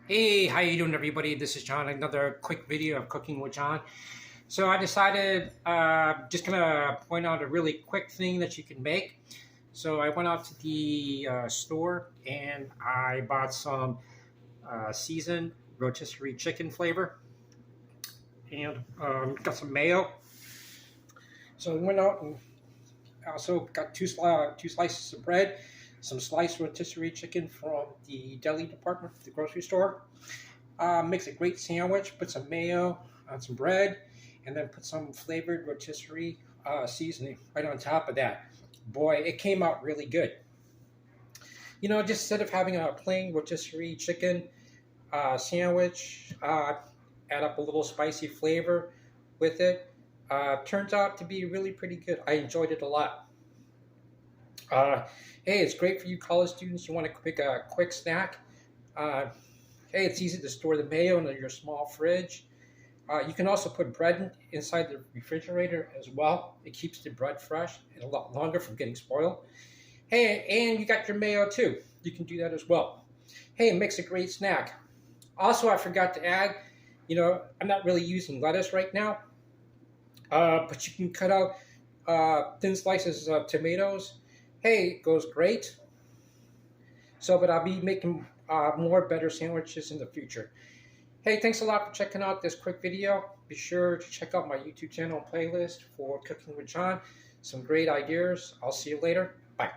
Hey, how you doing, everybody? This is John. Another quick video of cooking with John. So I decided just gonna point out a really quick thing that you can make. So I went out to the store and I bought some seasoned rotisserie chicken flavor and got some mayo. So I went out and also got two slices of bread, some sliced rotisserie chicken from the deli department at the grocery store. Makes a great sandwich. Put some mayo on some bread, and then put some flavored rotisserie seasoning right on top of that. Boy, it came out really good. Just instead of having a plain rotisserie chicken sandwich, add up a little spicy flavor with it. Turns out to be really pretty good. I enjoyed it a lot. Uh, hey, it's great for you college students. You want to pick a quick snack. Uh, hey, it's easy to store the mayo in your small fridge. You can also put bread inside the refrigerator as well. It keeps the bread fresh and a lot longer from getting spoiled. Hey, and you got your mayo too. You can do that as well. Hey, it makes a great snack. Also, I forgot to add, I'm not really using lettuce right now, but you can cut out thin slices of tomatoes. Hey, it goes great. But I'll be making more better sandwiches in the future. Hey, thanks a lot for checking out this quick video. Be sure to check out my YouTube channel and playlist for Cooking with John. Some great ideas. I'll see you later. Bye.